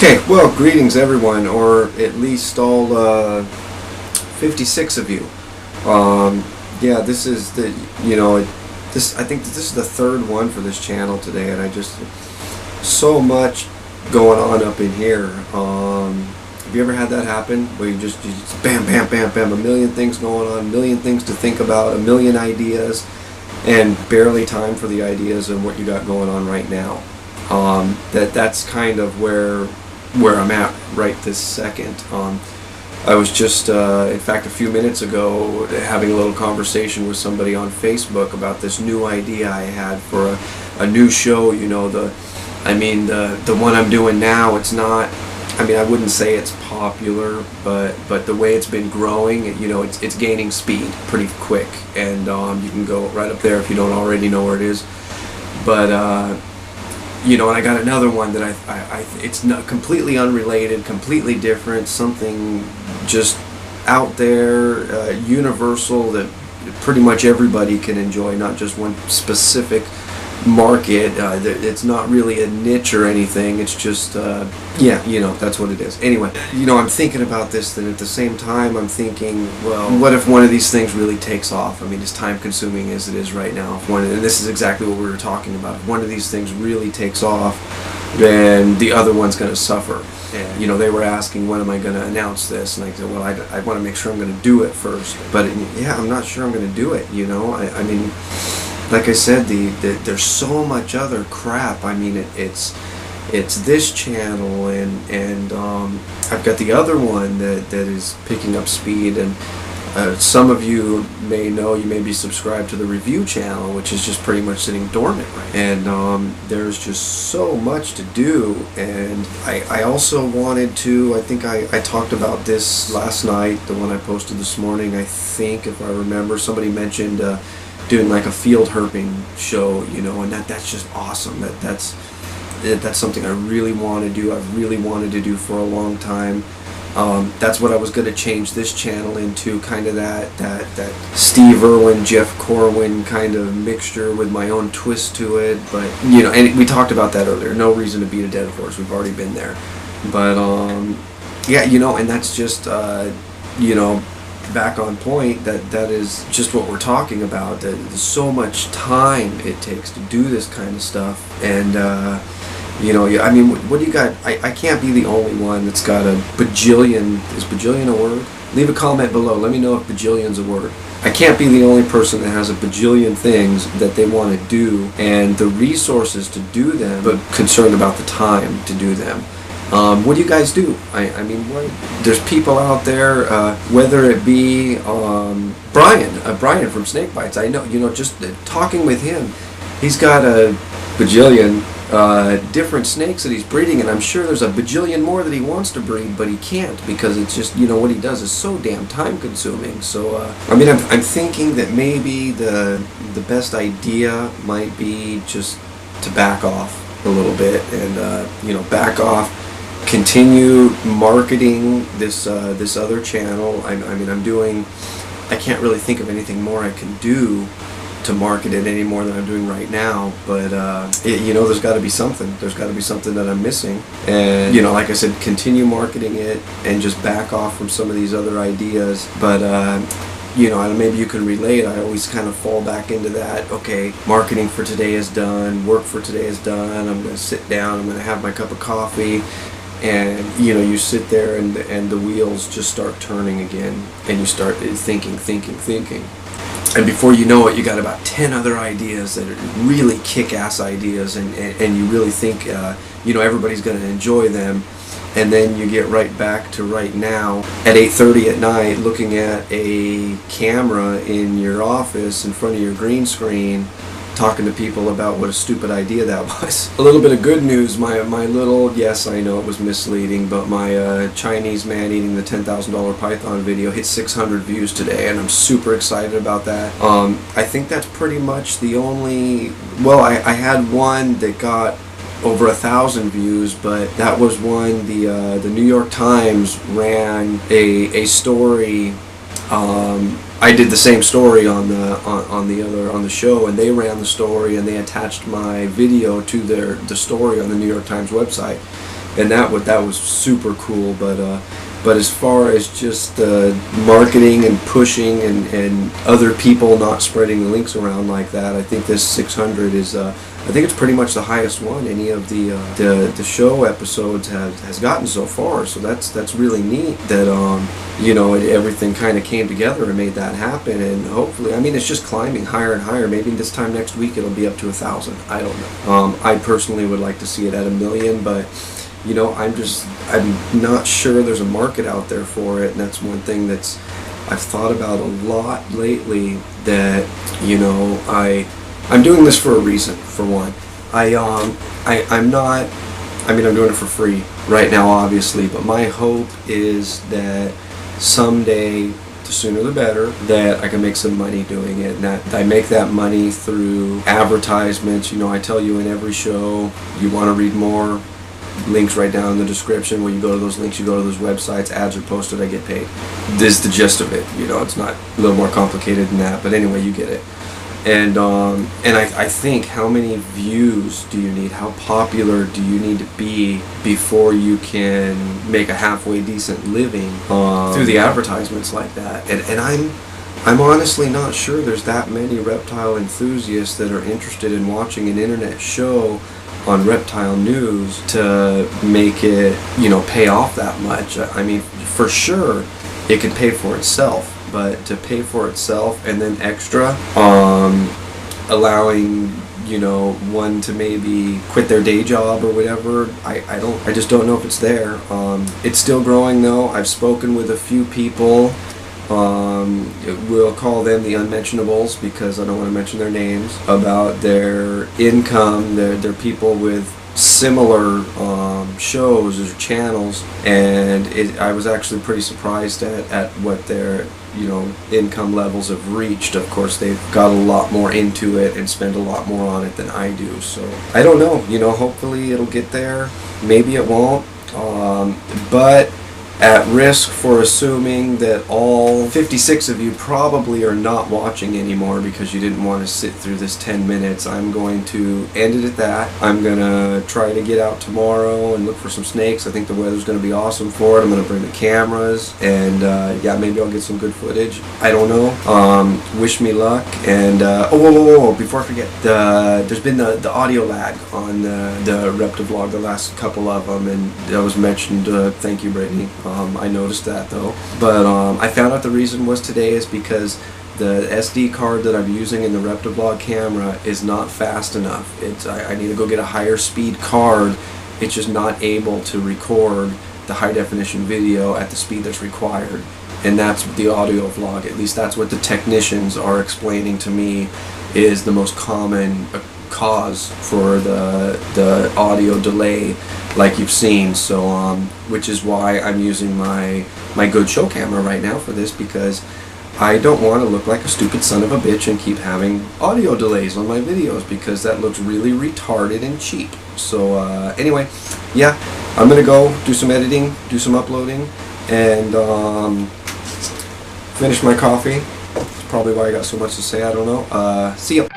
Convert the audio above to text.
Okay, well, greetings everyone, or at least all 56 of you. Yeah, this is I think this is the third one for this channel today, and I just, so much going on up in here. Have you ever had that happen, where you just bam, bam, bam, bam, a million things going on, a million things to think about, a million ideas, and barely time for the ideas and what you got going on right now? That's kind of where I'm at right this second. I was just, in fact, a few minutes ago having a little conversation with somebody on Facebook about this new idea I had for a new show. You know, the one I'm doing now. It's not. I mean, I wouldn't say it's popular, but the way it's been growing, it's gaining speed pretty quick, and you can go right up there if you don't already know where it is. But and I got another one that it's not completely unrelated, completely different, something just out there, universal, that pretty much everybody can enjoy, not just one specific market. It's not really a niche or anything. It's just, that's what it is. Anyway, I'm thinking about this, then at the same time I'm thinking, well, what if one of these things really takes off? I mean, as time consuming as it is right now, and this is exactly what we were talking about, if one of these things really takes off, then the other one's going to suffer. And they were asking, when am I going to announce this? And I said, well, I want to make sure I'm going to do it first. But I'm not sure I'm going to do it. I mean, like I said, there's so much other crap. I mean, it's this channel, and I've got the other one that is picking up speed, and some of you may know, you may be subscribed to the review channel, which is just pretty much sitting dormant right now. And there's just so much to do, and I also wanted to, I think I talked about this last night, the one I posted this morning, I think, if I remember, somebody mentioned doing like a field herping show, and that's just awesome. That's something I really want to do. I've really wanted to do for a long time. That's what I was going to change this channel into, kind of that Steve Irwin, Jeff Corwin kind of mixture with my own twist to it. But and we talked about that earlier. No reason to beat a dead horse. We've already been there. But and that's just back on point, that is just what we're talking about. That there's so much time it takes to do this kind of stuff, and I mean, what do you got? I can't be the only one that's got a bajillion. Is bajillion a word? Leave a comment below. Let me know if bajillion's a word. I can't be the only person that has a bajillion things that they want to do and the resources to do them, but concerned about the time to do them. What do you guys do? I mean, there's people out there, whether it be Brian from Snake Bites. I know, just talking with him, he's got a bajillion different snakes that he's breeding, and I'm sure there's a bajillion more that he wants to breed, but he can't, because it's just, what he does is so damn time consuming. So, I mean, I'm thinking that maybe the best idea might be just to back off a little bit, and, back off. Continue marketing this other channel. I mean, I can't really think of anything more I can do to market it any more than I'm doing right now. But there's got to be something. There's got to be something that I'm missing. And like I said, continue marketing it and just back off from some of these other ideas. But maybe you can relate. I always kind of fall back into that. Okay, marketing for today is done. Work for today is done. I'm going to sit down. I'm going to have my cup of coffee. And you sit there, and the wheels just start turning again, and you start thinking, and before you know it, you got about 10 other ideas that are really kick-ass ideas, and you really think everybody's going to enjoy them, and then you get right back to right now at 8:30 at night, looking at a camera in your office in front of your green screen, talking to people about what a stupid idea that was. A little bit of good news, my little, yes, I know it was misleading, but my Chinese man eating the $10,000 python video hit 600 views today, and I'm super excited about that. I think that's pretty much the only, well, I had one that got over 1,000 views, but that was one, the New York Times ran a story. I did the same story on the show, and they ran the story, and they attached my video to the story on the New York Times website. and that was super cool. But as far as just marketing and pushing and other people not spreading the links around like that, I think this 600 is, I think it's pretty much the highest one any of the show episodes has gotten so far. So that's really neat that everything kind of came together and made that happen. And hopefully, I mean, it's just climbing higher and higher. Maybe this time next week it'll be up to 1,000. I don't know. I personally would like to see it at 1 million, but I'm not sure there's a market out there for it, and that's one thing that's I've thought about a lot lately. That I'm doing this for a reason. For one, I'm not. I mean, I'm doing it for free right now, obviously, but my hope is that someday, the sooner the better, that I can make some money doing it, and that I make that money through advertisements. I tell you in every show, you want to read more, links right down in the description. When you go to those links, you go to those websites, ads are posted, I get paid. This is the gist of it. It's not a little more complicated than that, but anyway, you get it. And I think, how many views do you need? How popular do you need to be before you can make a halfway decent living through the advertisements like that? And I'm honestly not sure there's that many reptile enthusiasts that are interested in watching an internet show on reptile news to make it, pay off that much. I mean, for sure, it can pay for itself, but to pay for itself and then extra, allowing, one to maybe quit their day job or whatever, I just don't know if it's there. It's still growing though. I've spoken with a few people. We'll call them the unmentionables because I don't want to mention their names, about their income. They're people with similar shows or channels, and I was actually pretty surprised at what their income levels have reached. Of course, they've got a lot more into it and spend a lot more on it than I do, so I don't know. Hopefully it'll get there, maybe it won't, but at risk for assuming that all 56 of you probably are not watching anymore because you didn't want to sit through this 10 minutes, I'm going to end it at that. I'm going to try to get out tomorrow and look for some snakes. I think the weather's going to be awesome for it. I'm going to bring the cameras, and maybe I'll get some good footage. I don't know. Wish me luck. And whoa, before I forget, there's been the audio lag on the Reptivlog, the last couple of them, and that was mentioned. Thank you, Brittany. I noticed that though, but I found out the reason was today is because the SD card that I'm using in the Reptivlog camera is not fast enough. I need to go get a higher speed card. It's just not able to record the high definition video at the speed that's required, and that's the audio vlog. At least that's what the technicians are explaining to me is the most common cause for the audio delay, like you've seen. So which is why I'm using my good show camera right now for this, because I don't want to look like a stupid son of a bitch and keep having audio delays on my videos, because that looks really retarded and cheap. So anyway, yeah, I'm gonna go do some editing, do some uploading, and finish my coffee. That's probably why I got so much to say. I don't know. See ya.